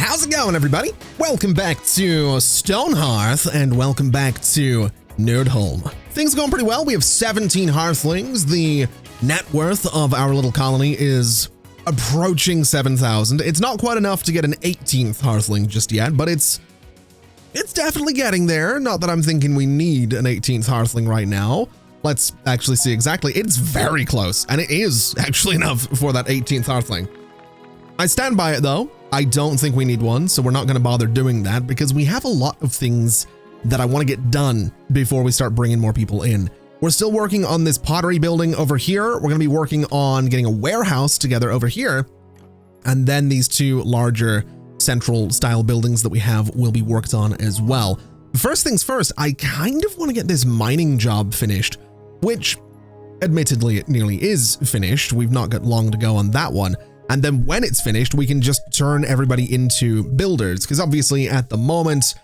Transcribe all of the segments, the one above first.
How's it going, everybody? Welcome back to Stonehearth, and welcome back to Nerdholm. Things are going pretty well. We have 17 Hearthlings. The net worth of our little colony is approaching 7,000. It's not quite enough to get an 18th Hearthling just yet, but it's definitely getting there. Not that I'm thinking we need an 18th Hearthling right now. Let's actually see exactly. It's very close, and it is actually enough for that 18th Hearthling. I stand by it, though. I don't think we need one, so we're not going to bother doing that because we have a lot of things that I want to get done before we start bringing more people in. We're still working on this pottery building over here. We're going to be working on getting a warehouse together over here. And then these two larger central style buildings that we have will be worked on as well. First things first, I kind of want to get this mining job finished, which admittedly it nearly is finished. We've not got long to go on that one. And then when it's finished, we can just turn everybody into builders, because obviously at the moment,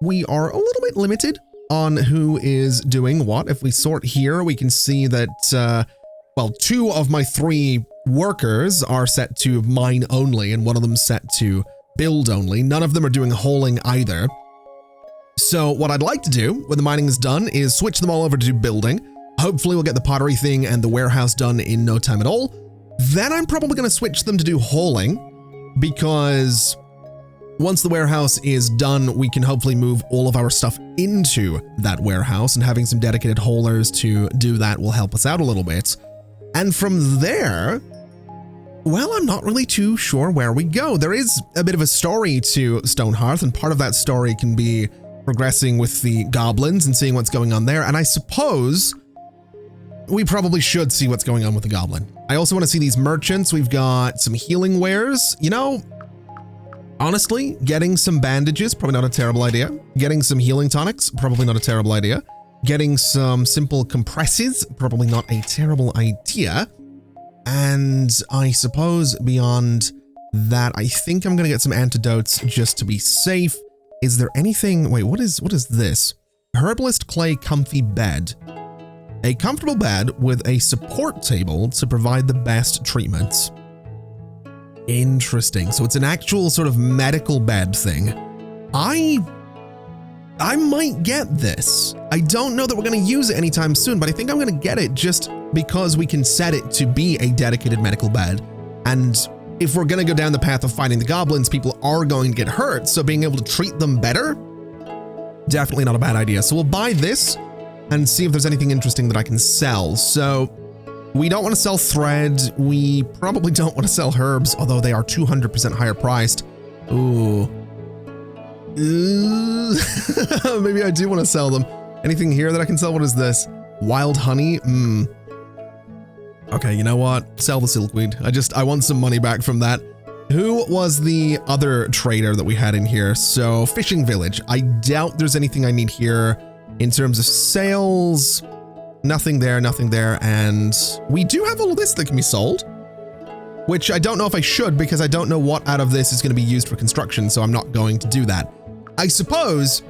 we are a little bit limited on who is doing what. If we sort here, we can see that, well, 2 of my 3 workers are set to mine only, and one of them set to build only. None of them are doing hauling either. So what I'd like to do when the mining is done is switch them all over to building. Hopefully we'll get the pottery thing and the warehouse done in no time at all. Then I'm probably going to switch them to do hauling, because once the warehouse is done, we can hopefully move all of our stuff into that warehouse, and having some dedicated haulers to do that will help us out a little bit. And from there, well, I'm not really too sure where we go. There is a bit of a story to Stonehearth, and part of that story can be progressing with the goblins and seeing what's going on there. And I suppose we probably should see what's going on with the goblin. I also want to see these merchants. We've got some healing wares. You know, honestly, getting some bandages, probably not a terrible idea. Getting some healing tonics, probably not a terrible idea. Getting some simple compresses, probably not a terrible idea. And I suppose beyond that, I think I'm going to get some antidotes just to be safe. Is there anything? Wait, what is this? Herbalist clay comfy bed. A comfortable bed with a support table to provide the best treatments. Interesting. So it's an actual sort of medical bed thing. I might get this. I don't know that we're going to use it anytime soon, but I think I'm going to get it just because we can set it to be a dedicated medical bed. And if we're going to go down the path of fighting the goblins, people are going to get hurt. So being able to treat them better, definitely not a bad idea. So we'll buy this and see if there's anything interesting that I can sell. So we don't want to sell thread. We probably don't want to sell herbs, although they are 200% higher priced. Ooh. Maybe I do want to sell them. Anything here that I can sell? What is this? Wild honey? Okay, you know what? Sell the silkweed. I want some money back from that. Who was the other trader that we had in here? So fishing village. I doubt there's anything I need here. In terms of sales, nothing there, and we do have all of this that can be sold, which I don't know if I should, because I don't know what out of this is going to be used for construction, so I'm not going to do that. I suppose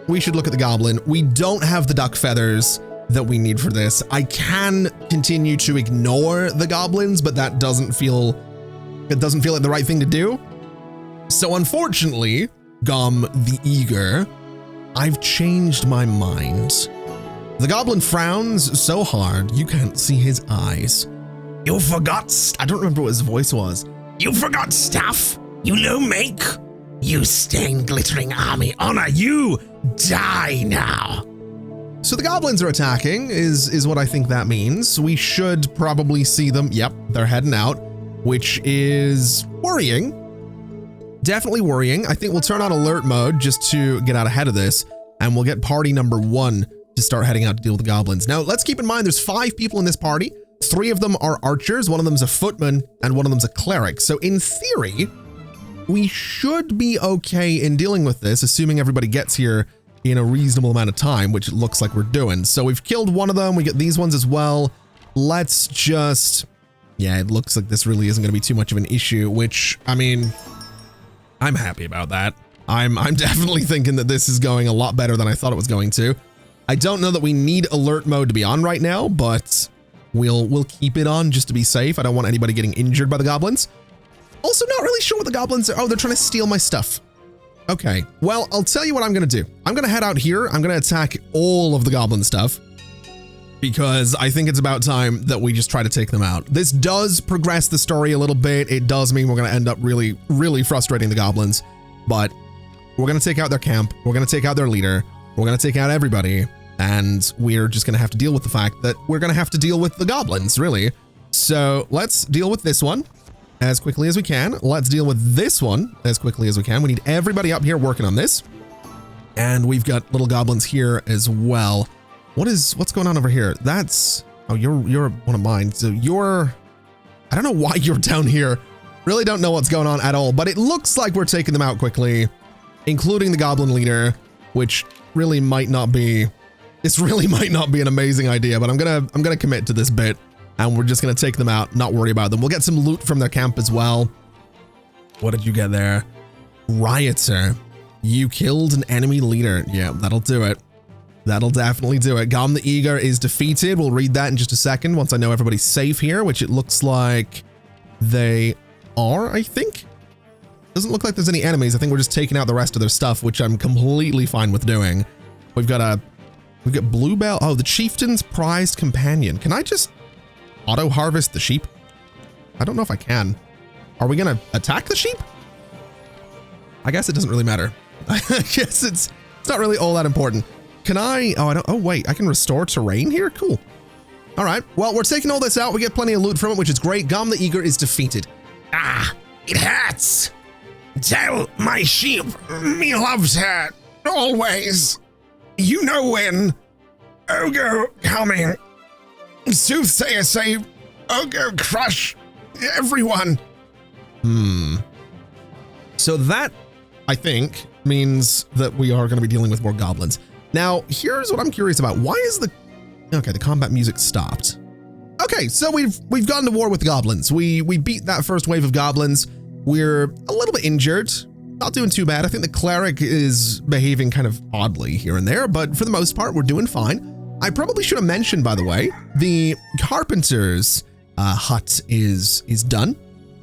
we should look at the goblin. We don't have the duck feathers that we need for this. I can continue to ignore the goblins, but that doesn't feel like the right thing to do. So unfortunately, Gom the Eager, I've changed my mind. The goblin frowns so hard you can't see his eyes. You forgot. I don't remember what his voice was. You forgot stuff you no make. You stained glittering army honor. You die now. So the goblins are attacking is what I think that means. We should probably see them. Yep, they're heading out, which is worrying. Definitely worrying. I think we'll turn on alert mode just to get out ahead of this, and we'll get party number 1 to start heading out to deal with the goblins. Now, let's keep in mind there's 5 people in this party. 3 of them are archers, 1 of them's a footman, and 1 of them's a cleric. So in theory, we should be okay in dealing with this, assuming everybody gets here in a reasonable amount of time, which it looks like we're doing. So we've killed 1 of them. We get these ones as well. Let's just... Yeah, it looks like this really isn't going to be too much of an issue, which, I mean... I'm happy about that. I'm definitely thinking that this is going a lot better than I thought it was going to. I don't know that we need alert mode to be on right now, but we'll keep it on just to be safe. I don't want anybody getting injured by the goblins. Also, not really sure what the goblins are. Oh, they're trying to steal my stuff. Okay, well, I'll tell you what I'm going to do. I'm going to head out here. I'm going to attack all of the goblin stuff because I think it's about time that we just try to take them out. This does progress the story a little bit. It does mean we're going to end up really, really frustrating the goblins, but we're going to take out their camp. We're going to take out their leader. We're going to take out everybody, and we're just going to have to deal with the fact that we're going to have to deal with the goblins, really. So let's deal with this one as quickly as we can. Let's deal with this one as quickly as we can. We need everybody up here working on this. And we've got little goblins here as well. What's going on over here? That's, oh, you're one of mine. So I don't know why you're down here. Really don't know what's going on at all, but it looks like we're taking them out quickly, including the goblin leader, which really might not be, this really might not be an amazing idea, but I'm gonna commit to this bit. And we're just going to take them out, not worry about them. We'll get some loot from their camp as well. What did you get there? Rioter. You killed an enemy leader. Yeah, that'll do it. That'll definitely do it. Gom the Eager is defeated. We'll read that in just a second once I know everybody's safe here, which it looks like they are, I think. Doesn't look like there's any enemies. I think we're just taking out the rest of their stuff, which I'm completely fine with doing. We've got Bluebell. Oh, the Chieftain's prized companion. Can I just auto harvest the sheep? I don't know if I can. Are we gonna attack the sheep? I guess it doesn't really matter. I guess it's not really all that important. Can I? Oh, wait, I can restore terrain here? Cool. All right, well, we're taking all this out. We get plenty of loot from it, which is great. Gom the Eager is defeated. Ah, it hurts. Tell my sheep me loves her always. You know when. Ogo coming. Soothsayer say, Ogo crush everyone. So that, I think, means that we are going to be dealing with more goblins. Now, here's what I'm curious about. Why is the combat music stopped? Okay, so we've gone to war with the goblins. We beat that first wave of goblins. We're a little bit injured. Not doing too bad. I think the cleric is behaving kind of oddly here and there, but for the most part, we're doing fine. I probably should have mentioned, by the way, the carpenter's hut is done.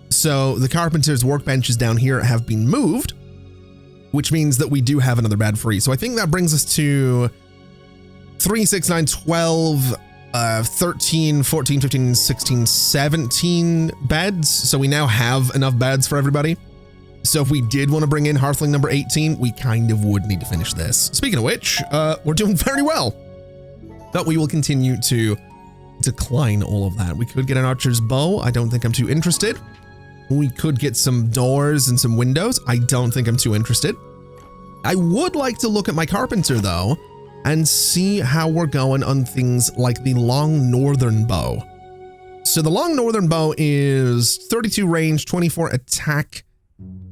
So the carpenter's workbenches down here have been moved, which means that we do have another bed free. So I think that brings us to 3, 6, 9, 12, 13, 14, 15, 16, 17 beds. So we now have enough beds for everybody. So if we did want to bring in Hearthling number 18, we kind of would need to finish this. Speaking of which, we're doing very well. But we will continue to decline all of that. We could get an archer's bow. I don't think I'm too interested. We could get some doors and some windows. I don't think I'm too interested. I would like to look at my carpenter though and see how we're going on things like the long northern bow. So the long northern bow is 32 range, 24 attack.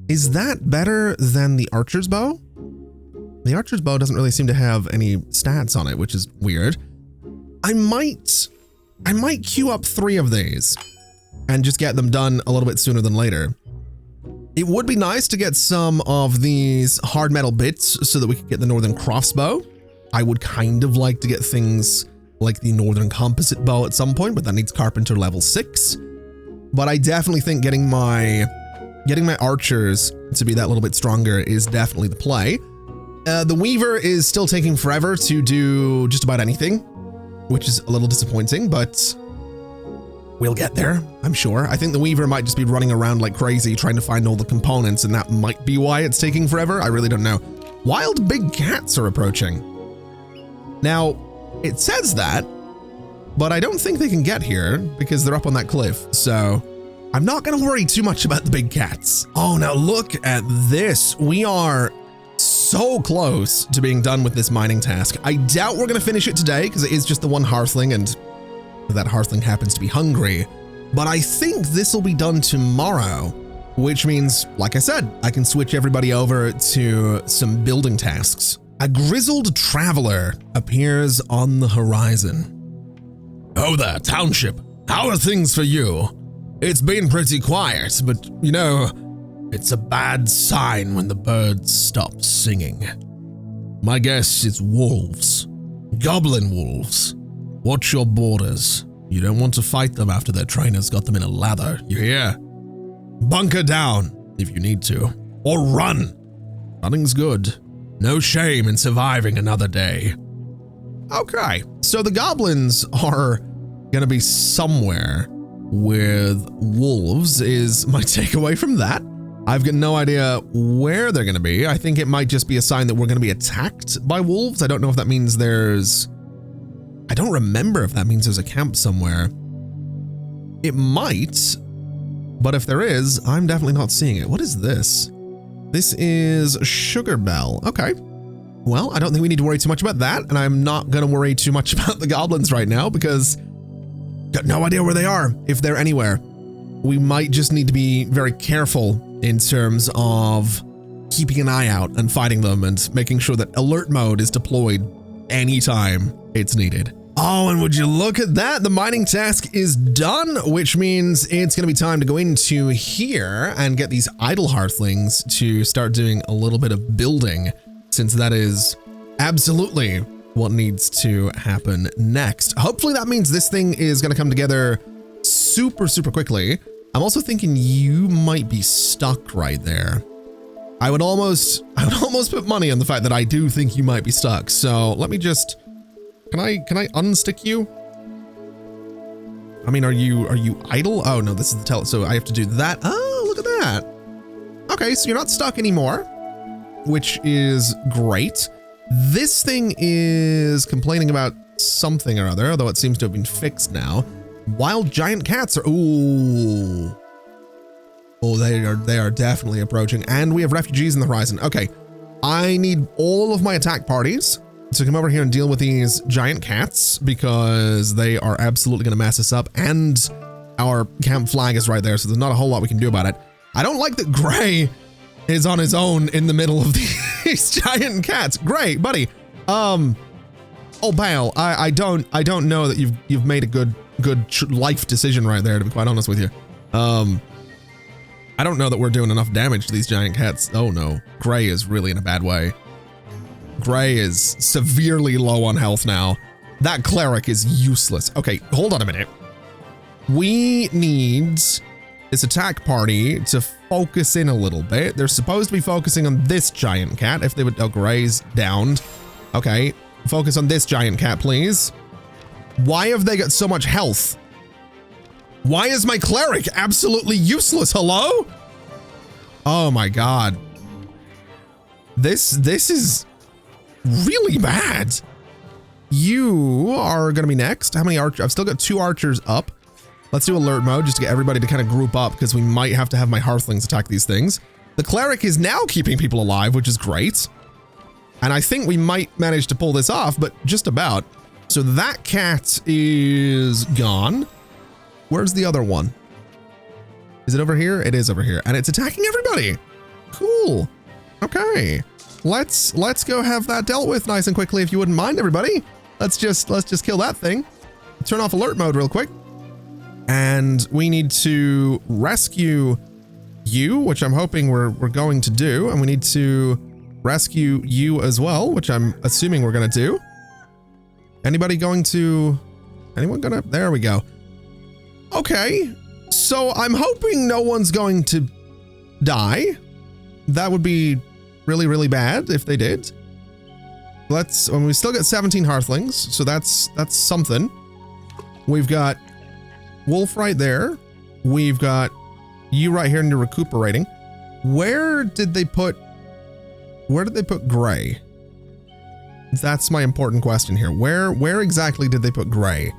Is that better than the archer's bow? The archer's bow doesn't really seem to have any stats on it, which is weird. I might queue up 3 of these and just get them done a little bit sooner than later. It would be nice to get some of these hard metal bits so that we could get the northern crossbow. I would kind of like to get things like the northern composite bow at some point, but that needs carpenter level 6. But I definitely think getting my archers to be that little bit stronger is definitely the play. The Weaver is still taking forever to do just about anything, which is a little disappointing, but we'll get there, I'm sure. I think the Weaver might just be running around like crazy trying to find all the components, and that might be why it's taking forever. I really don't know. Wild big cats are approaching. Now, it says that, but I don't think they can get here because they're up on that cliff, so I'm not going to worry too much about the big cats. Oh, now look at this. We are so close to being done with this mining task. I doubt we're going to finish it today because it is just the one Hearthling and that Hearthling happens to be hungry. But I think this will be done tomorrow, which means, like I said, I can switch everybody over to some building tasks. A grizzled traveler appears on the horizon. Oh there, township. How are things for you? It's been pretty quiet, but you know, it's a bad sign when the birds stop singing. My guess is wolves. Goblin wolves. Watch your borders. You don't want to fight them after their trainers got them in a lather, you hear? Bunker down if you need to. Or run. Running's good. No shame in surviving another day. Okay, so the goblins are gonna be somewhere with wolves is my takeaway from that. I've got no idea where they're gonna be. I think it might just be a sign that we're gonna be attacked by wolves. I don't know if that means I don't remember if that means there's a camp somewhere. It might, but if there is, I'm definitely not seeing it. What is this? This is Sugar Bell. Okay. Well, I don't think we need to worry too much about that, and I'm not gonna worry too much about the goblins right now because got no idea where they are, if they're anywhere. We might just need to be very careful in terms of keeping an eye out and fighting them and making sure that alert mode is deployed anytime it's needed. Oh, and would you look at that? The mining task is done, which means it's gonna be time to go into here and get these idle hearthlings to start doing a little bit of building, since that is absolutely what needs to happen next. Hopefully that means this thing is gonna come together super, super quickly. I'm also thinking you might be stuck right there. I would almost put money on the fact that I do think you might be stuck. So let me just, can I unstick you? I mean, are you idle? Oh no, this is the so I have to do that. Oh, look at that. Okay, so you're not stuck anymore, which is great. This thing is complaining about something or other, although it seems to have been fixed now. Wild giant cats are, ooh. Oh, they are definitely approaching, and we have refugees in the horizon. Okay, I need all of my attack parties to come over here and deal with these giant cats because they are absolutely going to mess us up, and our camp flag is right there, so there's not a whole lot we can do about it. I don't like that Gray is on his own in the middle of these giant cats. Gray, buddy. Oh, pal, I don't know that you've made a good life decision right there, to be quite honest with you. I don't know that we're doing enough damage to these giant cats. Oh no, Gray is really in a bad way. Gray is severely low on health now. That cleric is useless. Okay, hold on a minute. We need this attack party to focus in a little bit. They're supposed to be focusing on this giant cat. If they would, oh, Gray's downed. Okay, focus on this giant cat, please. Why have they got so much health? Why is my cleric absolutely useless? Hello? Oh my God. This is really bad. You are gonna be next. How many archers? I've still got 2 archers up. Let's do alert mode just to get everybody to kind of group up because we might have to have my hearthlings attack these things. The cleric is now keeping people alive, which is great. And I think we might manage to pull this off, but just about. So that cat is gone. Where's the other one? Is it over here? It is over here, and it's attacking everybody. Cool. Okay. Let's go have that dealt with nice and quickly, if you wouldn't mind, everybody. Let's just kill that thing. Turn off alert mode real quick. And we need to rescue you, which I'm hoping we're going to do, and we need to rescue you as well, which I'm assuming we're gonna do. Anyone gonna? There we go. Okay, so I'm hoping no one's going to die. That would be really, really bad if they did. We still got 17 hearthlings, so that's something. We've got Wolf right there. We've got you right here, and you're recuperating. Where did they put Gray? That's my important question here. Where exactly did they put Gray?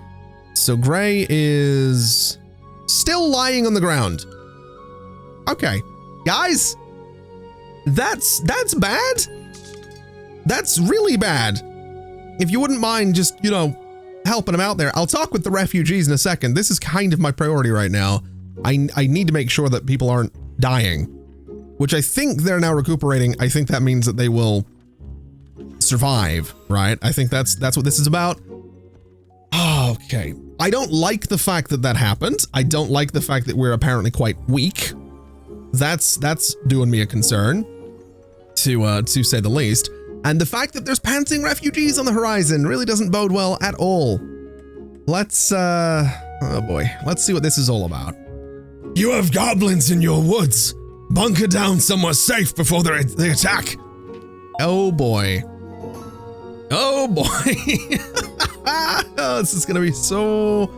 So Gray is still lying on the ground. Okay, guys, that's bad. That's really bad. If you wouldn't mind just, helping them out there. I'll talk with the refugees in a second. This is kind of my priority right now. I need to make sure that people aren't dying, which I think they're now recuperating. I think that means that they will survive, right? I think that's what this is about. Okay. I don't like the fact that happened. I don't like the fact that we're apparently quite weak. That's doing me a concern, to say the least. And the fact that there's panting refugees on the horizon really doesn't bode well at all. Let's, oh boy, let's see what this is all about. You have goblins in your woods. Bunker down somewhere safe before they attack. Oh boy. Oh boy. Oh, this is gonna be so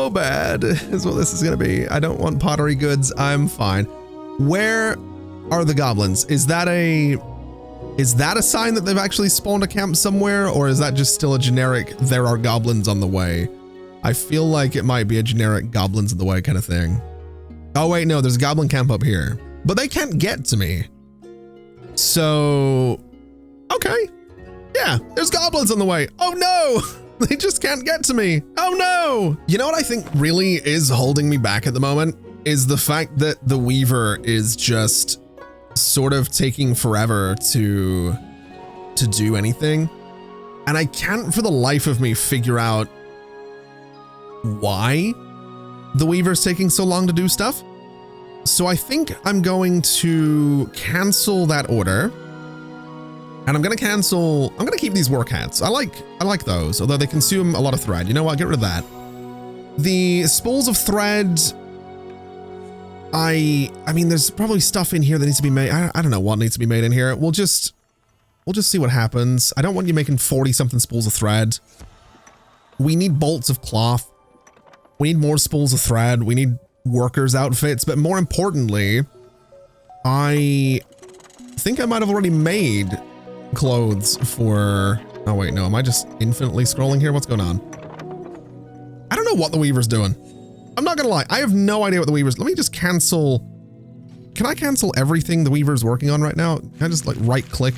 bad is what this is gonna be. I don't want pottery goods. I'm fine. Where are the goblins? Is that a sign that they've actually spawned a camp somewhere, or is that just still a generic there are goblins on the way? I feel like it might be a generic goblins in the way kind of thing. Oh wait, no, there's a goblin camp up here, but they can't get to me. So, okay. Yeah, there's goblins on the way. Oh no, they just can't get to me. Oh no. You know what I think really is holding me back at the moment is the fact that the Weaver is just sort of taking forever to do anything. And I can't for the life of me figure out why the Weaver's taking so long to do stuff. So I think I'm going to cancel that order. And I'm going to keep these work hats. I like those, although they consume a lot of thread. You know what? Get rid of that. The spools of thread, I mean, there's probably stuff in here that needs to be made. I don't know what needs to be made in here. We'll just see what happens. I don't want you making 40 something spools of thread. We need bolts of cloth. We need more spools of thread. We need workers' outfits, but more importantly, I think I might have already made clothes for, oh wait, no, am I just infinitely scrolling here? What's going on? I don't know what the Weaver's doing. I'm not gonna lie, I have no idea what the Weaver's, let me just cancel, can I cancel everything the Weaver's working on right now? Can I just like right click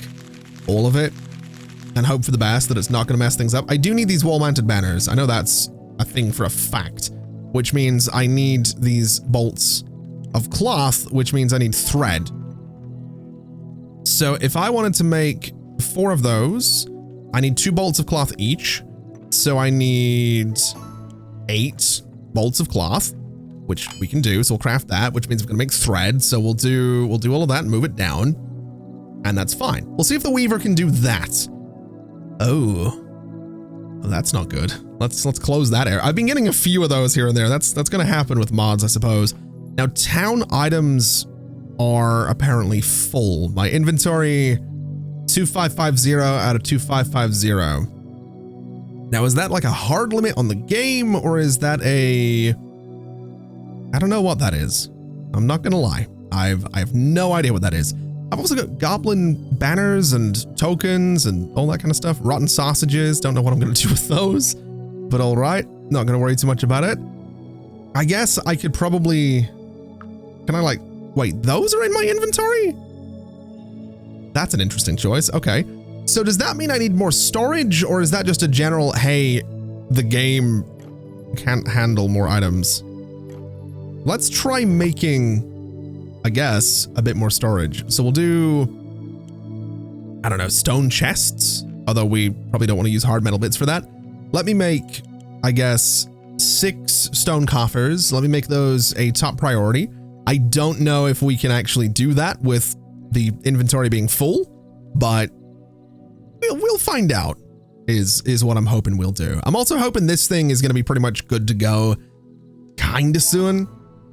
all of it and hope for the best that it's not gonna mess things up? I do need these wall-mounted banners. I know that's a thing for a fact, which means I need these bolts of cloth, which means I need thread. So if I wanted to make 4 of those, I need 2 bolts of cloth each. So I need 8 bolts of cloth, which we can do. So we'll craft that, which means we're gonna make thread. So we'll do all of that and move it down, and that's fine. We'll see if the Weaver can do that. Oh, that's not good. Let's close that area. I've been getting a few of those here and there. That's gonna happen with mods, I suppose. Now, town items are apparently full. My inventory, 2550 out of 2550. Now, is that like a hard limit on the game, or is that a, I don't know what that is. I'm not gonna lie. I have no idea what that is. I've also got goblin banners and tokens and all that kind of stuff. Rotten sausages. Don't know what I'm gonna do with those, but all right. Not gonna worry too much about it. I guess I could probably, can I like, wait, those are in my inventory? That's an interesting choice. Okay. So does that mean I need more storage, or is that just a general, hey, the game can't handle more items? Let's try making, I guess, a bit more storage. So we'll do, I don't know, stone chests, although we probably don't want to use hard metal bits for that. Let me make, I guess, 6 stone coffers. Let me make those a top priority. I don't know if we can actually do that with the inventory being full, but we'll find out is what I'm hoping we'll do. I'm also hoping this thing is going to be pretty much good to go kind of soon.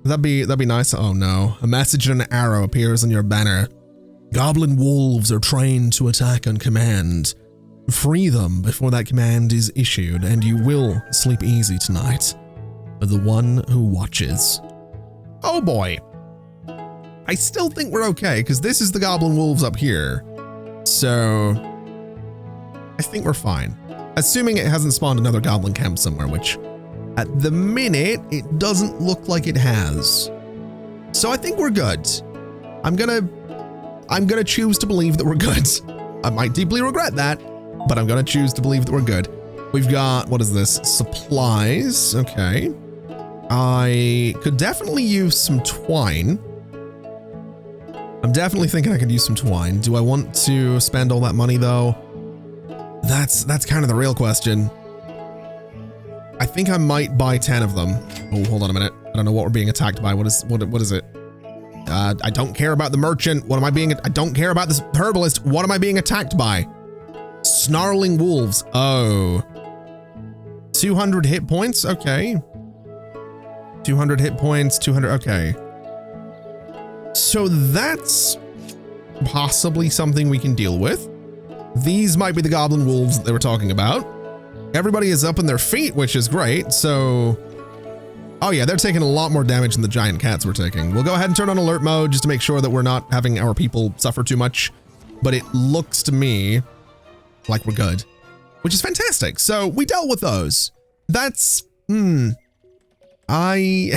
That'd be nice. Oh no, a message and an arrow appears on your banner. Goblin wolves are trained to attack on command. Free them before that command is issued, and you will sleep easy tonight. The one who watches. Oh boy. I still think we're okay, because this is the goblin wolves up here. So I think we're fine. Assuming it hasn't spawned another goblin camp somewhere, which at the minute, it doesn't look like it has. So I think we're good. I'm gonna choose to believe that we're good. I might deeply regret that, but I'm gonna choose to believe that we're good. We've got, what is this? Supplies, okay. I could definitely use some twine. I'm definitely thinking I could use some twine. Do I want to spend all that money though? That's kind of the real question. I think I might buy 10 of them. Oh, hold on a minute. I don't know what we're being attacked by. What is it? I don't care about the merchant. What am I being? I don't care about this herbalist. What am I being attacked by? Snarling wolves. Oh. 200 hit points. Okay. 200 hit points, 200, okay. So that's possibly something we can deal with. These might be the goblin wolves that they were talking about. Everybody is up on their feet, which is great, so... Oh yeah, they're taking a lot more damage than the giant cats we're taking. We'll go ahead and turn on alert mode just to make sure that we're not having our people suffer too much. But it looks to me like we're good, which is fantastic. So we dealt with those. That's, I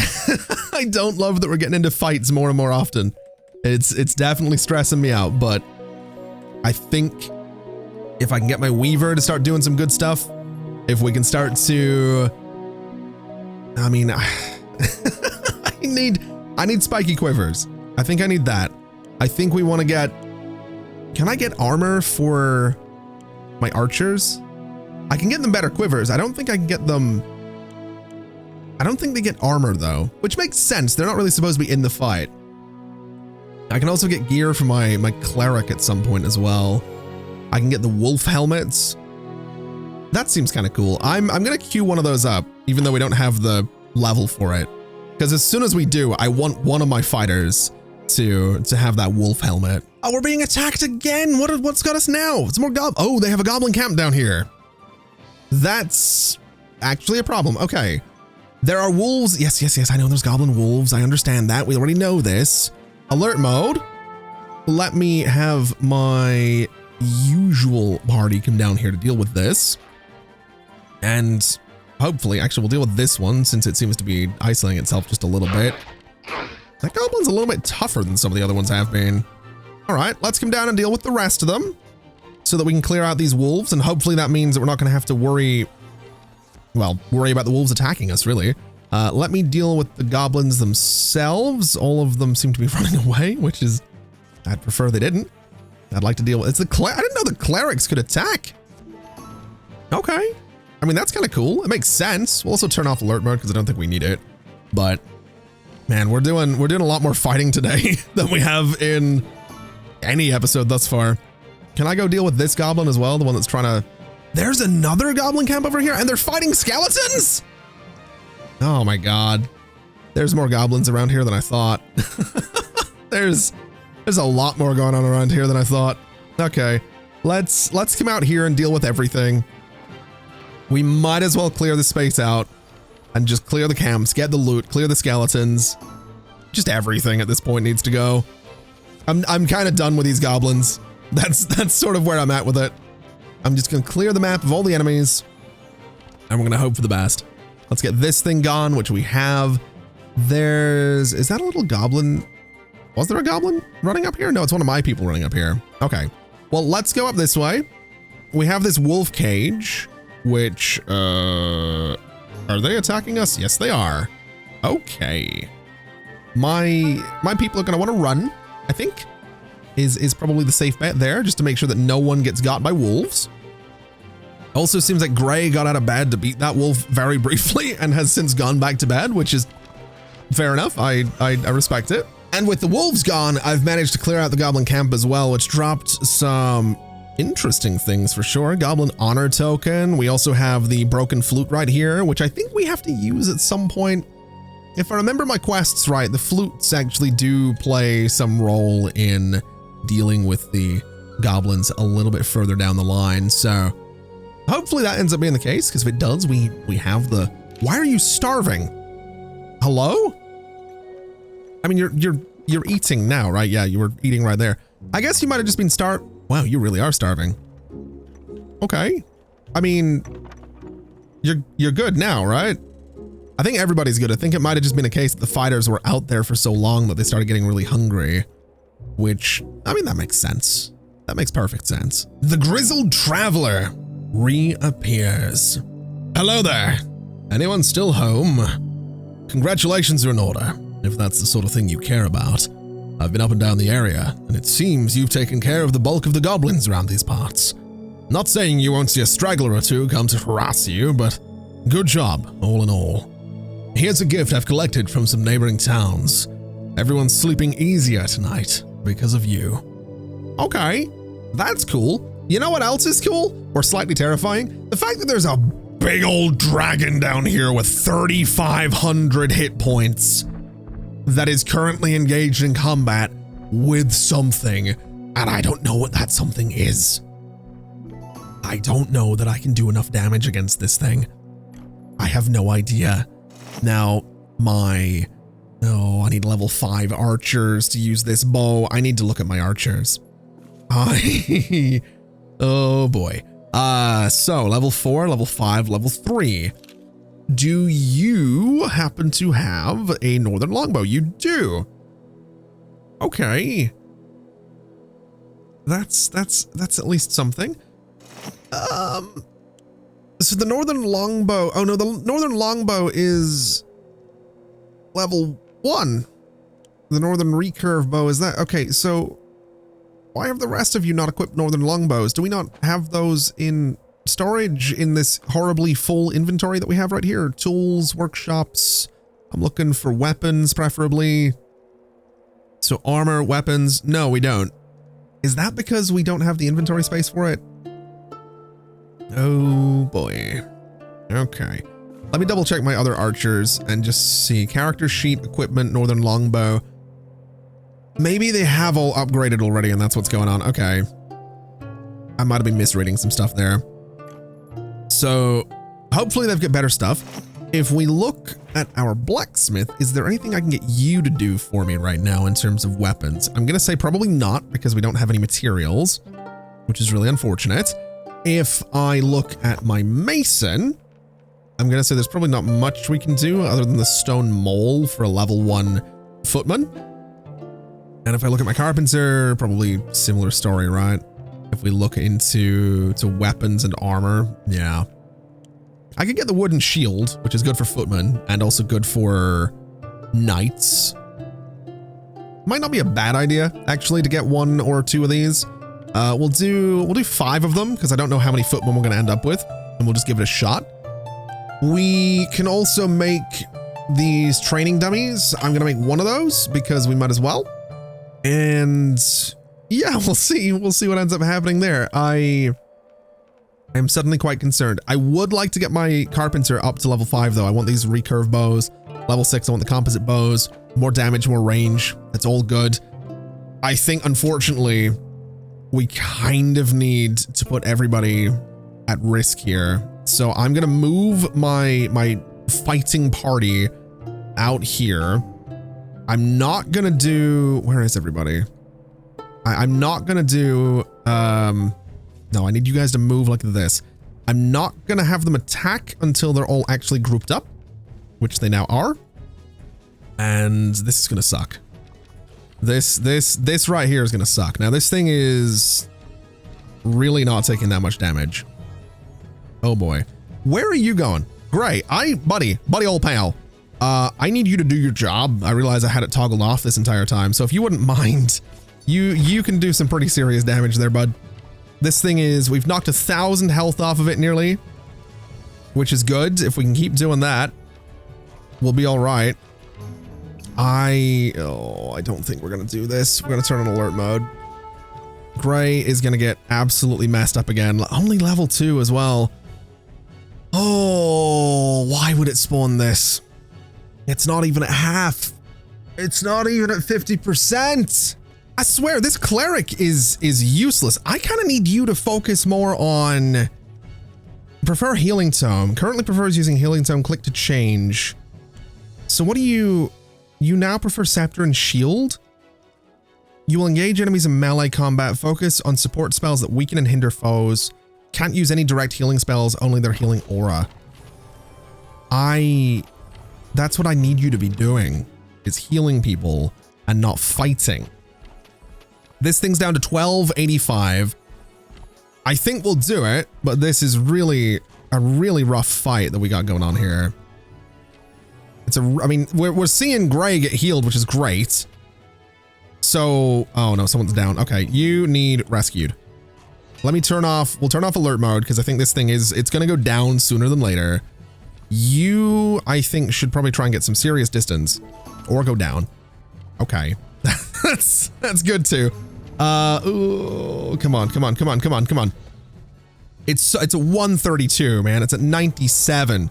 don't love that we're getting into fights more and more often. It's definitely stressing me out, but I think if I can get my Weaver to start doing some good stuff, if we can start to, I mean, I need spiky quivers. I think I need that. I think we want to get, can I get armor for my archers? I can get them better quivers. I don't think I can get them. I don't think they get armor though, which makes sense. They're not really supposed to be in the fight. I can also get gear for my cleric at some point as well. I can get the wolf helmets. That seems kind of cool. I'm gonna queue one of those up, even though we don't have the level for it. Because as soon as we do, I want one of my fighters to have that wolf helmet. Oh, we're being attacked again. What's got us now? It's more oh, they have a goblin camp down here. That's actually a problem. Okay. There are wolves. Yes. I know there's goblin wolves. I understand that. We already know this. Alert mode. Let me have my usual party come down here to deal with this. And hopefully, actually, we'll deal with this one since it seems to be isolating itself just a little bit. That goblin's a little bit tougher than some of the other ones have been. All right, let's come down and deal with the rest of them so that we can clear out these wolves. And hopefully that means that we're not going to have to worry about the wolves attacking us, really. Let me deal with the goblins themselves. All of them seem to be running away, which is, I'd prefer they didn't. I'd like to deal with, I didn't know the clerics could attack. Okay. I mean, that's kind of cool. It makes sense. We'll also turn off alert mode because I don't think we need it. But man, we're doing a lot more fighting today than we have in any episode thus far. Can I go deal with this goblin as well? The one that's trying to, there's another goblin camp over here and they're fighting skeletons. Oh my God. There's more goblins around here than I thought. There's a lot more going on around here than I thought. Okay, let's come out here and deal with everything. We might as well clear the space out and just clear the camps, get the loot, clear the skeletons. Just everything at this point needs to go. I'm kind of done with these goblins. That's sort of where I'm at with it. I'm just gonna clear the map of all the enemies and we're gonna hope for the best. Let's get this thing gone, which we have. Is that a little goblin? Was there a goblin running up here? No, it's one of my people running up here. Okay, well, let's go up this way. We have this wolf cage, which, are they attacking us? Yes, they are. Okay. My people are gonna wanna run, I think, is probably the safe bet there, just to make sure that no one gets got by wolves. Also seems like Gray got out of bed to beat that wolf very briefly and has since gone back to bed, which is fair enough. I respect it. And with the wolves gone, I've managed to clear out the goblin camp as well, which dropped some interesting things for sure. Goblin honor token. We also have the broken flute right here, which I think we have to use at some point. If I remember my quests right, the flutes actually do play some role in dealing with the goblins a little bit further down the line. So hopefully that ends up being the case, because if it does, we have the, why are you starving? Hello? I mean, you're eating now, right? Yeah, you were eating right there. I guess you might have just been wow, you really are starving. Okay. I mean, you're good now, right? I think everybody's good. I think it might have just been a case that the fighters were out there for so long that they started getting really hungry, which, I mean, that makes sense. That makes perfect sense. The grizzled traveler reappears. Hello there. Anyone still home? Congratulations are in order, if that's the sort of thing you care about. I've been up and down the area, and it seems you've taken care of the bulk of the goblins around these parts. Not saying you won't see a straggler or two come to harass you, but good job, all in all. Here's a gift I've collected from some neighboring towns. Everyone's sleeping easier tonight because of you. Okay, that's cool. You know what else is cool? Or slightly terrifying? The fact that there's a big old dragon down here with 3,500 hit points that is currently engaged in combat with something, and I don't know what that something is. I don't know that I can do enough damage against this thing. I have no idea. Now, I need level 5 archers to use this bow. I need to look at my archers. Oh boy. So level 4, level 5, level 3. Do you happen to have a northern longbow? You do. Okay. That's at least something. So the northern longbow, oh no, the northern longbow is level 1. The northern recurve bow is that. Okay, so why have the rest of you not equipped northern longbows? Do we not have those in storage in this horribly full inventory that we have right here? Tools, workshops. I'm looking for weapons, preferably. So armor, weapons. No, we don't. Is that because we don't have the inventory space for it? Oh boy. Okay. Let me double check my other archers and just see. Character sheet, equipment, northern longbow. Maybe they have all upgraded already and that's what's going on. Okay. I might have been misreading some stuff there. So hopefully they've got better stuff. If we look at our blacksmith, is there anything I can get you to do for me right now in terms of weapons? I'm going to say probably not because we don't have any materials, which is really unfortunate. If I look at my mason, I'm going to say there's probably not much we can do other than the stone mole for a level 1 footman. And if I look at my carpenter, probably similar story, right? If we look into weapons and armor, yeah. I could get the wooden shield, which is good for footmen and also good for knights. Might not be a bad idea, actually, to get 1 or 2 of these. We'll do 5 of them because I don't know how many footmen we're going to end up with, and we'll just give it a shot. We can also make these training dummies. I'm going to make 1 of those because we might as well. And yeah, we'll see what ends up happening there. I am suddenly quite concerned. I would like to get my carpenter up to level 5 though. I want these recurve bows. Level 6, I want the composite bows. More damage, more range. That's all good. I think, unfortunately, we kind of need to put everybody at risk here. So I'm going to move my fighting party out here. I'm not going to do... Where is everybody? I'm not going to do... No, I need you guys to move like this. I'm not going to have them attack until they're all actually grouped up, which they now are. And this is going to suck. This right here is going to suck. Now, this thing is really not taking that much damage. Oh boy. Where are you going? Gray, buddy old pal. I need you to do your job. I realize I had it toggled off this entire time. So if you wouldn't mind, you can do some pretty serious damage there, bud. This thing is, we've knocked 1,000 health off of it nearly, which is good. If we can keep doing that, we'll be all right. I don't think we're going to do this. We're going to turn on alert mode. Gray is going to get absolutely messed up again. Only level 2 as well. Oh, why would it spawn this? It's not even at half. It's not even at 50%. I swear, this cleric is useless. I kind of need you to focus more on... Prefer healing tome. Currently prefers using healing tome. Click to change. So what do you... You now prefer scepter and shield? You will engage enemies in melee combat. Focus on support spells that weaken and hinder foes. Can't use any direct healing spells, only their healing aura. That's what I need you to be doing, is healing people and not fighting. This thing's down to 1285. I think we'll do it, but this is really a really rough fight that we got going on here. I mean, we're seeing Gray get healed, which is great. So, oh no, someone's down. Okay, you need rescued. Let me we'll turn off alert mode because I think this thing it's going to go down sooner than later. You, I think, should probably try and get some serious distance or go down. Okay. that's good too. Ooh, come on. It's a 132, man. It's at 97.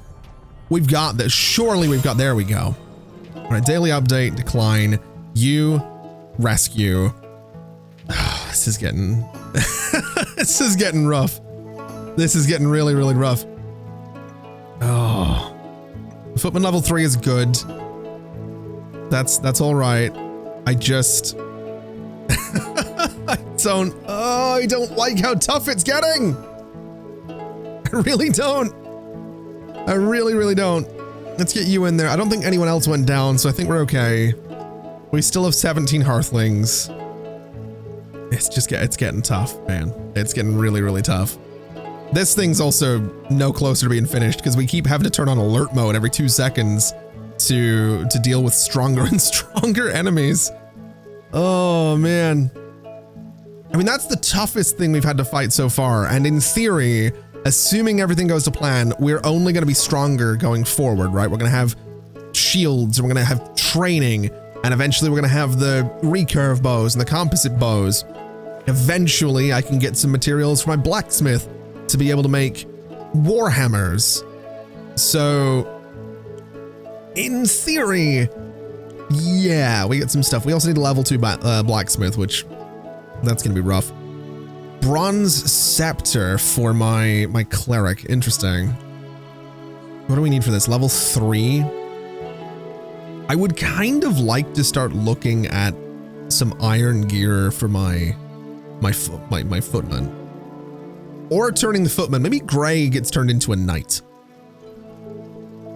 We've got this. Surely we've got, there we go. All right, daily update, decline, you, rescue. Oh, this is getting, this is getting rough. This is getting really, really rough. Oh, footman level 3 is good. That's all right. I just, I don't like how tough it's getting. I really don't. I really, really don't. Let's get you in there. I don't think anyone else went down, so I think we're okay. We still have 17 Hearthlings. It's getting tough, man. It's getting really, really tough. This thing's also no closer to being finished because we keep having to turn on alert mode every 2 seconds to deal with stronger and stronger enemies. Oh, man. I mean, that's the toughest thing we've had to fight so far. And in theory, assuming everything goes to plan, we're only going to be stronger going forward, right? We're going to have shields, and we're going to have training, and eventually we're going to have the recurve bows and the composite bows. Eventually, I can get some materials for my blacksmith to be able to make warhammers. So, in theory, yeah, we get some stuff. We also need a level 2 blacksmith, which that's going to be rough. Bronze scepter for my cleric. Interesting. What do we need for this? Level 3? I would kind of like to start looking at some iron gear for my footman. Or turning the footman. Maybe Gray gets turned into a knight.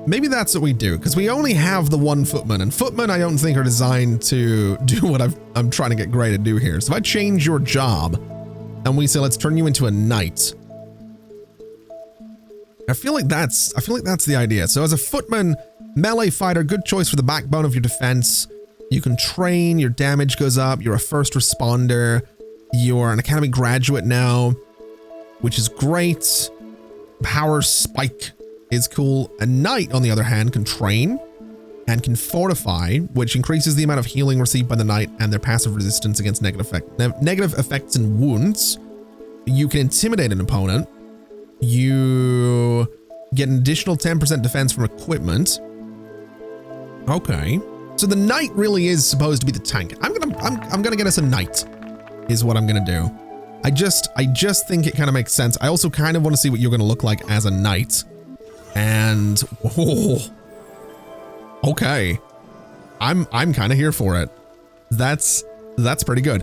Maybe that's what we do, because we only have the one footman, and footmen I don't think are designed to do what I'm trying to get Gray to do here. So if I change your job, and we say, let's turn you into a knight. I feel like that's the idea. So as a footman, melee fighter, good choice for the backbone of your defense. You can train, your damage goes up, you're a first responder, you're an academy graduate now, which is great. Power spike is cool. A knight, on the other hand, can train and can fortify, which increases the amount of healing received by the knight and their passive resistance against negative effects and wounds. You can intimidate an opponent. You get an additional 10% defense from equipment. Okay. So the knight really is supposed to be the tank. I'm gonna get us a knight, is what I'm gonna do. I just think it kind of makes sense. I also kind of want to see what you're gonna look like as a knight. And okay, I'm kind of here for it. That's pretty good.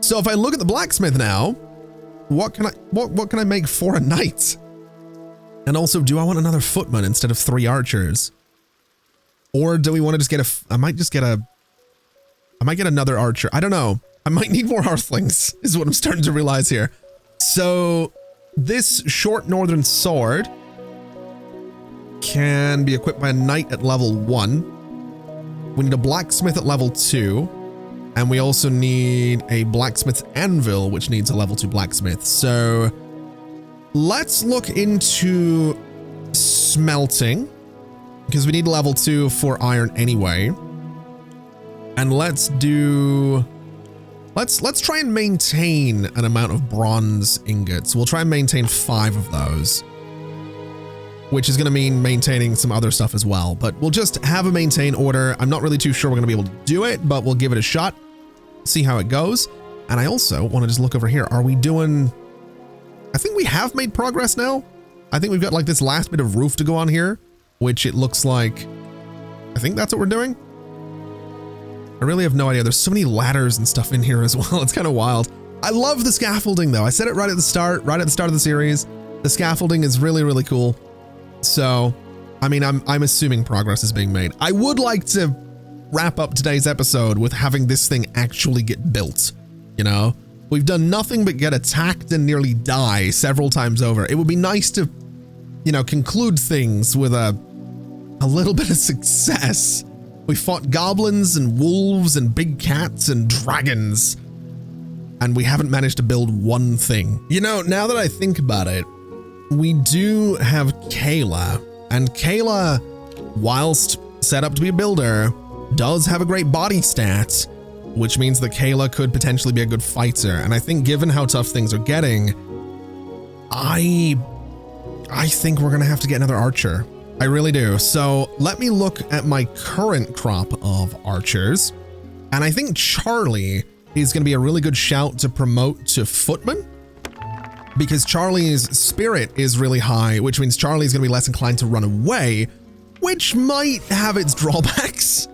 So if I look at the blacksmith now, what can I make for a knight? And also, do I want another footman instead of 3 archers? Or do we want to just get I might get another archer. I don't know. I might need more hearthlings, is what I'm starting to realize here. So this short northern sword can be equipped by a knight at level 1. We need a blacksmith at level 2. And we also need a blacksmith's anvil, which needs a level 2 blacksmith. So let's look into smelting, because we need a level 2 for iron anyway. And let's try and maintain an amount of bronze ingots. We'll try and maintain 5 of those, which is going to mean maintaining some other stuff as well. But we'll just have a maintain order. I'm not really too sure we're going to be able to do it, but we'll give it a shot, see how it goes. And I also want to just look over here. Are we doing... I think we have made progress now. I think we've got like this last bit of roof to go on here, which it looks like... I think that's what we're doing. I really have no idea. There's so many ladders and stuff in here as well. It's kind of wild. I love the scaffolding though. I said it right at the start of the series. The scaffolding is really, really cool. So, I mean, I'm assuming progress is being made. I would like to wrap up today's episode with having this thing actually get built. You know, we've done nothing but get attacked and nearly die several times over. It would be nice to, you know, conclude things with a little bit of success. We fought goblins and wolves and big cats and dragons, and we haven't managed to build one thing. You know, now that I think about it, we do have Kayla, and Kayla, whilst set up to be a builder, does have a great body stat, which means that Kayla could potentially be a good fighter. And I think given how tough things are getting, I think we're going to have to get another archer. I really do. So let me look at my current crop of archers. And I think Charlie is going to be a really good shout to promote to footman, because Charlie's spirit is really high, which means Charlie's going to be less inclined to run away, which might have its drawbacks.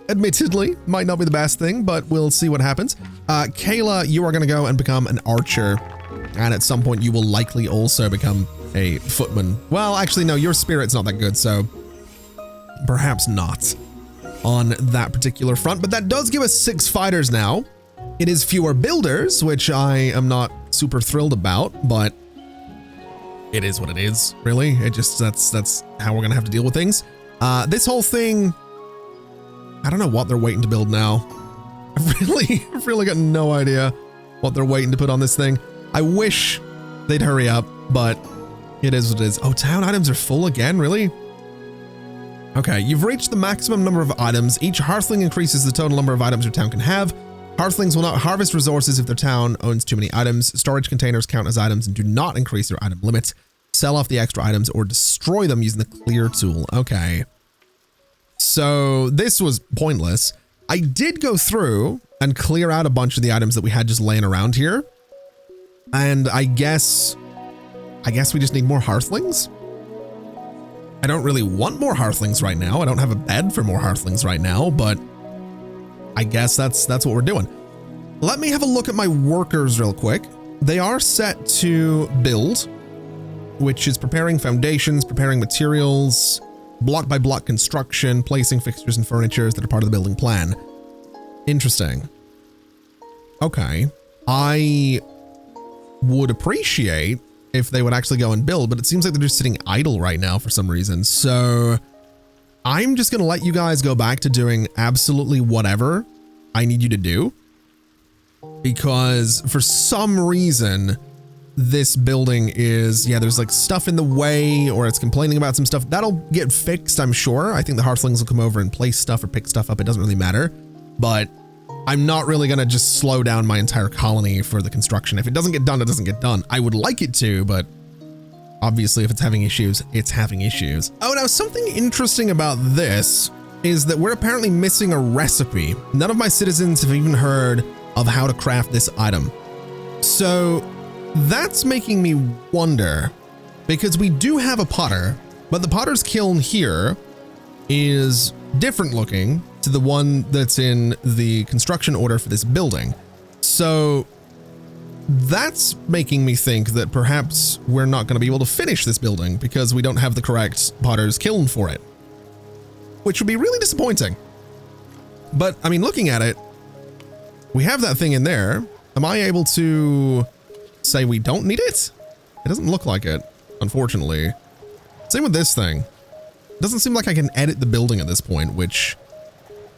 Admittedly, might not be the best thing, but we'll see what happens. Kayla, you are going to go and become an archer. And at some point, you will likely also become a footman. Well, actually, no, your spirit's not that good, so perhaps not on that particular front. But that does give us 6 fighters now. It is fewer builders, which I am not super thrilled about, but it is what it is, really. It just, that's how we're going to have to deal with things. This whole thing, I don't know what they're waiting to build now. I've really got no idea what they're waiting to put on this thing. I wish they'd hurry up, but it is what it is. Oh, town items are full again, really? Okay, you've reached the maximum number of items. Each Hearthling increases the total number of items your town can have. Hearthlings will not harvest resources if their town owns too many items. Storage containers count as items and do not increase their item limit. Sell off the extra items or destroy them using the clear tool. Okay. So this was pointless. I did go through and clear out a bunch of the items that we had just laying around here. And I guess we just need more Hearthlings. I don't really want more Hearthlings right now. I don't have a bed for more Hearthlings right now, but I guess that's what we're doing. Let me have a look at my workers real quick. They are set to build, which is preparing foundations, preparing materials, block by block construction, placing fixtures and furnitures that are part of the building plan. Interesting. Okay. I would appreciate if they would actually go and build, but it seems like they're just sitting idle right now for some reason. So I'm just going to let you guys go back to doing absolutely whatever I need you to do, because for some reason this building is, yeah, there's like stuff in the way, or it's complaining about some stuff. That'll get fixed, I'm sure. I think the Hearthlings will come over and place stuff or pick stuff up. It doesn't really matter, but I'm not really going to just slow down my entire colony for the construction. If it doesn't get done, it doesn't get done. I would like it to, but obviously if it's having issues, it's having issues. Oh, now something interesting about this is that we're apparently missing a recipe. None of my citizens have even heard of how to craft this item. So that's making me wonder, because we do have a potter, but the potter's kiln here is different looking to the one that's in the construction order for this building. So that's making me think that perhaps we're not going to be able to finish this building because we don't have the correct potter's kiln for it, which would be really disappointing. But I mean, looking at it, we have that thing in there. Am I able to say we don't need it? It doesn't look like it, unfortunately. Same with this thing. It doesn't seem like I can edit the building at this point, which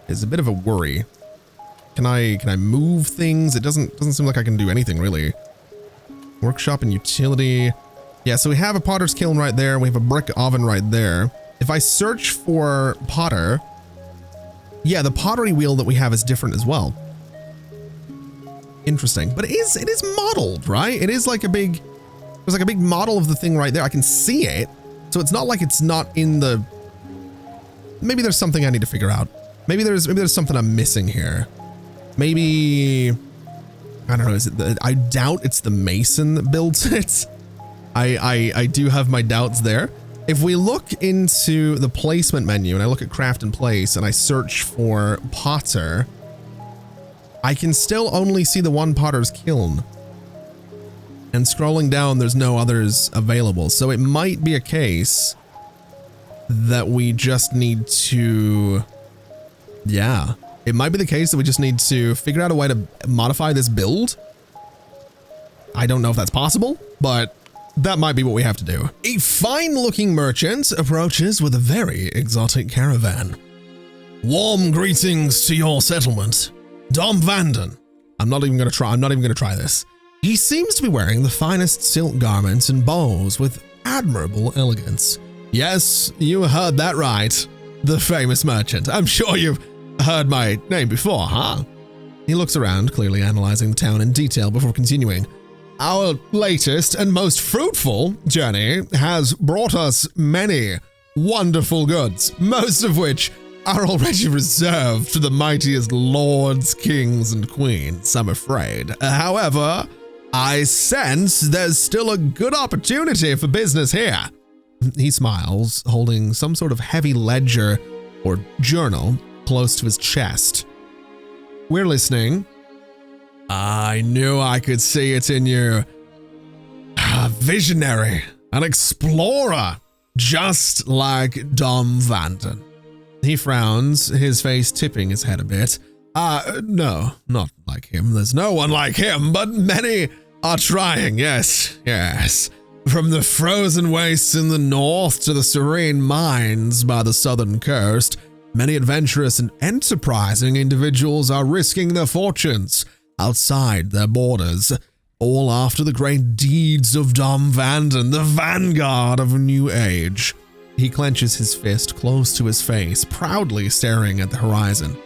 is a bit of a worry. Can I move things? It doesn't seem like I can do anything really. Workshop and utility. Yeah, so we have a potter's kiln right there. We have a brick oven right there. If I search for potter, yeah, the pottery wheel that we have is different as well. Interesting, but it is modeled, right? It is like there's like a big model of the thing right there. I can see it. So it's not like it's not in the, maybe there's something I need to figure out. Maybe there's something I'm missing here. Maybe, I don't know, is it I doubt it's the mason that builds it. I do have my doubts there. If we look into the placement menu and I look at craft and place and I search for potter, I can still only see the one potter's kiln. And scrolling down, there's no others available. So it might be a case that we just need to, yeah, it might be the case that we just need to figure out a way to modify this build. I don't know if that's possible, but that might be what we have to do. A fine-looking merchant approaches with a very exotic caravan. Warm greetings to your settlement, Dom Vanden. I'm not even going to try this. He seems to be wearing the finest silk garments and bows with admirable elegance. Yes, you heard that right. The famous merchant. I'm sure you've heard my name before, huh? He looks around, clearly analyzing the town in detail before continuing. Our latest and most fruitful journey has brought us many wonderful goods, most of which are already reserved for the mightiest lords, kings, and queens, I'm afraid. However, I sense there's still a good opportunity for business here. He smiles, holding some sort of heavy ledger or journal close to his chest. We're listening. I knew I could see it in you. A visionary, an explorer, just like Dom Vanden. He frowns, his face tipping his head a bit. No, not like him. There's no one like him, but many are trying, yes. From the frozen wastes in the north to the serene mines by the southern coast, many adventurous and enterprising individuals are risking their fortunes outside their borders, all after the great deeds of Dom Vanden, the vanguard of a new age. He clenches his fist close to his face, proudly staring at the horizon.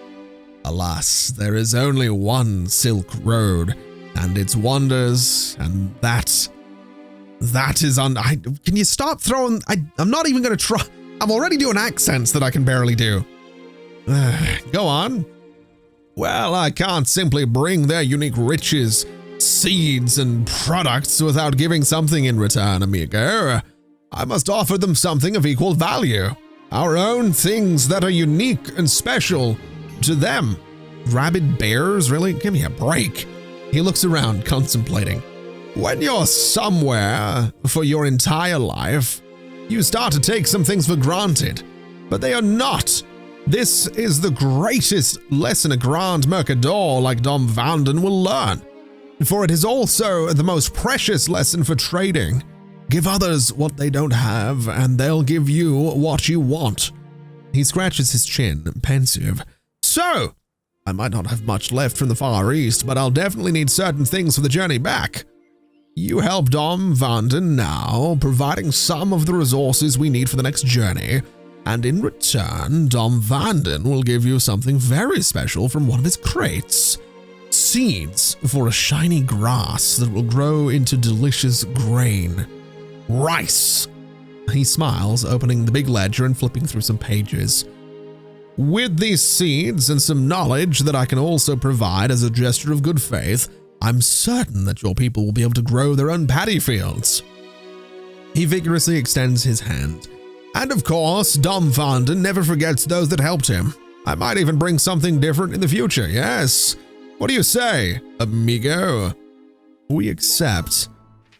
Alas, there is only one Silk Road, and its wonders, and that is can you stop throwing, I'm not even gonna try, I'm already doing accents that I can barely do. Go on. Well, I can't simply bring their unique riches, seeds, and products without giving something in return, amigo. I must offer them something of equal value. Our own things that are unique and special to them. Rabid bears, really? Give me a break. He looks around, contemplating. When you're somewhere for your entire life, you start to take some things for granted, but they are not. This is the greatest lesson a Grand Mercador like Dom Vanden will learn, for it is also the most precious lesson for trading. Give others what they don't have, and they'll give you what you want. He scratches his chin, pensive. So, I might not have much left from the Far East, but I'll definitely need certain things for the journey back. You help Dom Vanden now, providing some of the resources we need for the next journey, and in return, Dom Vanden will give you something very special from one of his crates. Seeds for a shiny grass that will grow into delicious grain. Rice. He smiles, opening the big ledger and flipping through some pages. With these seeds and some knowledge that I can also provide as a gesture of good faith, I'm certain that your people will be able to grow their own paddy fields. He vigorously extends his hand. And of course, Dom Vanden never forgets those that helped him. I might even bring something different in the future, yes? What do you say, amigo? We accept.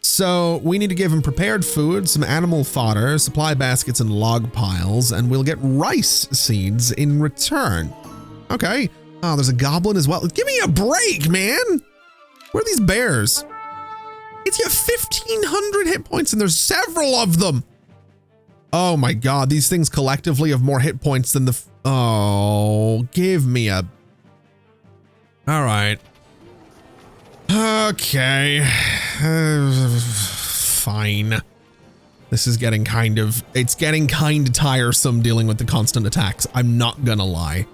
So we need to give him prepared food, some animal fodder, supply baskets, and log piles, and we'll get rice seeds in return. Okay. Oh, there's a goblin as well. Give me a break, man. Where are these bears? It's got 1,500 hit points, and there's several of them. Oh my god, these things collectively have more hit points than the... Oh, give me a... All right. Okay. Fine. This is getting it's getting kind of tiresome dealing with the constant attacks. I'm not gonna lie.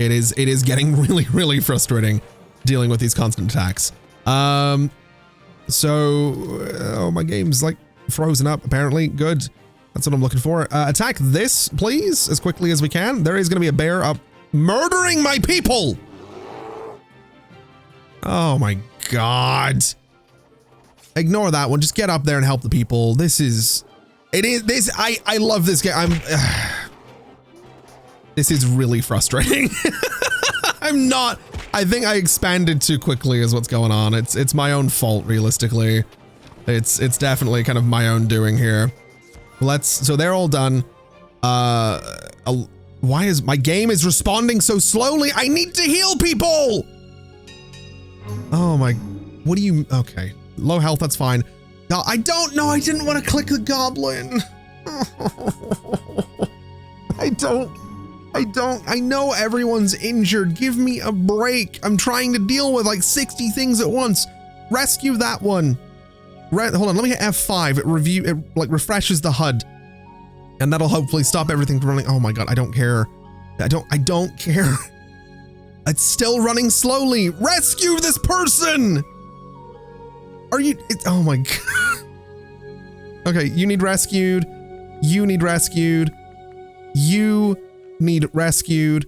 It is getting really, really frustrating dealing with these constant attacks. Oh, my game's like frozen up apparently. Good. That's what I'm looking for. Attack this, please, as quickly as we can. There is gonna be a bear up murdering my people. Oh my god. Ignore that one. Just get up there and help the people. I love this game. This is really frustrating. I think I expanded too quickly is what's going on. It's my own fault, realistically. It's definitely kind of my own doing here. So they're all done. Why is my game is responding so slowly? I need to heal people. Oh my, what do you, okay. Low health, that's fine. No, I don't know. I didn't want to click the goblin. I know everyone's injured. Give me a break. I'm trying to deal with like 60 things at once. Rescue that one. Hold on, let me hit F5. It like refreshes the HUD. And that'll hopefully stop everything from running. Oh my god, I don't care. I don't care. It's still running slowly. Rescue this person! Are you? Oh my god. Okay, you need rescued. You need rescued. You need rescued.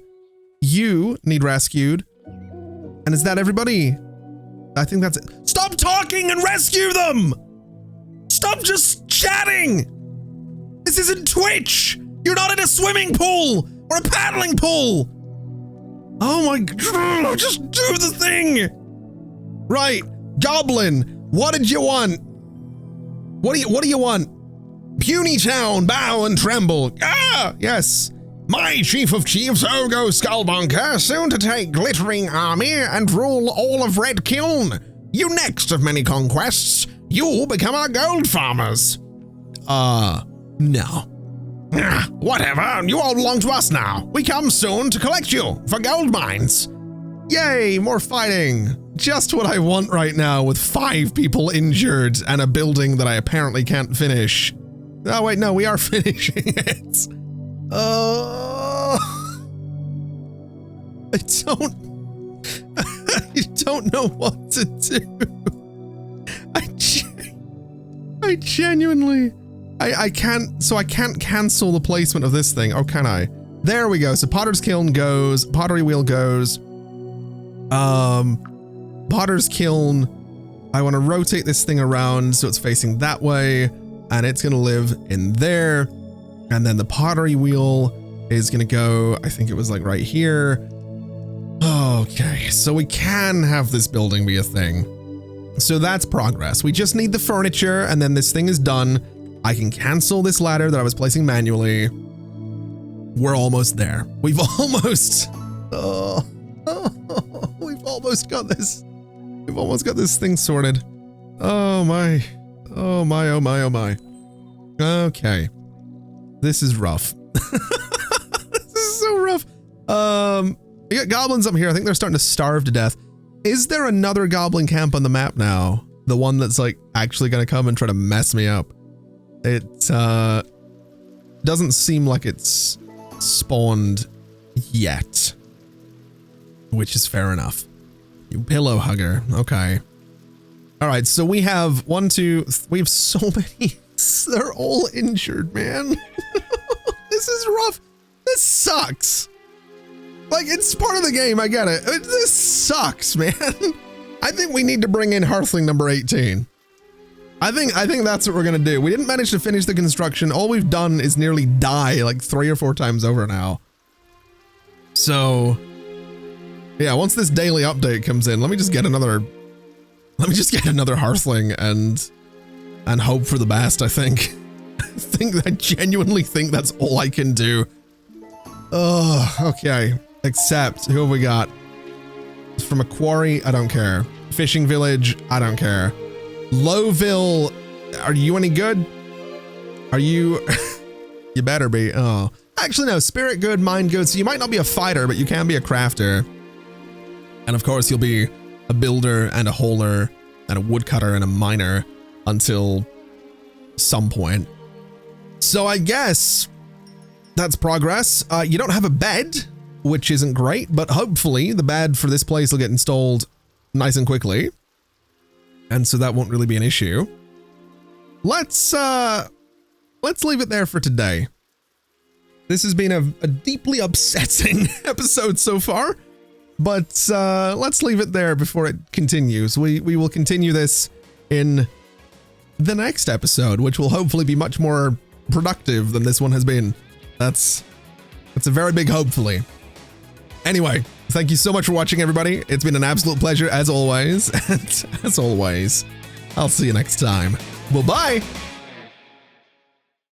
You need rescued. And is that everybody? I think that's it. Stop talking and rescue them! Stop just chatting! This isn't Twitch! You're not in a swimming pool or a paddling pool! Oh my god, just do the thing! Right, Goblin, what did you want? What do you want? Puny town, bow and tremble. Ah, yes. My chief of chiefs, Ogo Skullbunker, soon to take glittering army and rule all of Red Kiln. You next of many conquests. You become our gold farmers. No. Whatever, you all belong to us now. We come soon to collect you for gold mines. Yay, more fighting. Just what I want right now with 5 people injured and a building that I apparently can't finish. Oh wait, no, we are finishing it. I don't know what to do. I genuinely, I can't cancel the placement of this thing. Oh, can I? There we go. So Potter's Kiln goes, Pottery Wheel goes. Potter's Kiln, I want to rotate this thing around so it's facing that way, and it's going to live in there. And then the Pottery Wheel is going to go, I think it was like right here. Okay, so we can have this building be a thing. So that's progress. We just need the furniture, and then this thing is done. I can cancel this ladder that I was placing manually. We're almost there. We've almost... we've almost got this. We've almost got this thing sorted. Oh my. Oh my, oh my, oh my. Okay. This is rough. This is so rough. We got goblins up here. I think they're starting to starve to death. Is there another goblin camp on the map now? The one that's like actually gonna come and try to mess me up. It doesn't seem like it's spawned yet, which is fair enough. You pillow hugger. Okay. All right. So we have we have so many. They're all injured, man. This is rough. This sucks. Like, it's part of the game. I get it. This sucks, man. I think we need to bring in Hearthling number 18. I think that's what we're going to do. We didn't manage to finish the construction. All we've done is nearly die like 3 or 4 times over now. So yeah, once this daily update comes in, let me just get another Hearthling and hope for the best, I think. I genuinely think that's all I can do. Oh, okay. Except, who have we got? From a quarry, I don't care. Fishing village, I don't care. Lowville, are you any good? Are you? You better be. Oh, actually no, spirit good, mind good. So you might not be a fighter, but you can be a crafter. And of course you'll be a builder and a hauler and a woodcutter and a miner until some point. So I guess that's progress. You don't have a bed, which isn't great, but hopefully the bed for this place will get installed nice and quickly. And so that won't really be an issue. Let's leave it there for today. This has been a deeply upsetting episode so far, but let's leave it there before it continues. We will continue this in the next episode, which will hopefully be much more productive than this one has been. That's a very big hopefully. Anyway, thank you so much for watching, everybody. It's been an absolute pleasure as always, and as always, I'll see you next time. Bye-bye.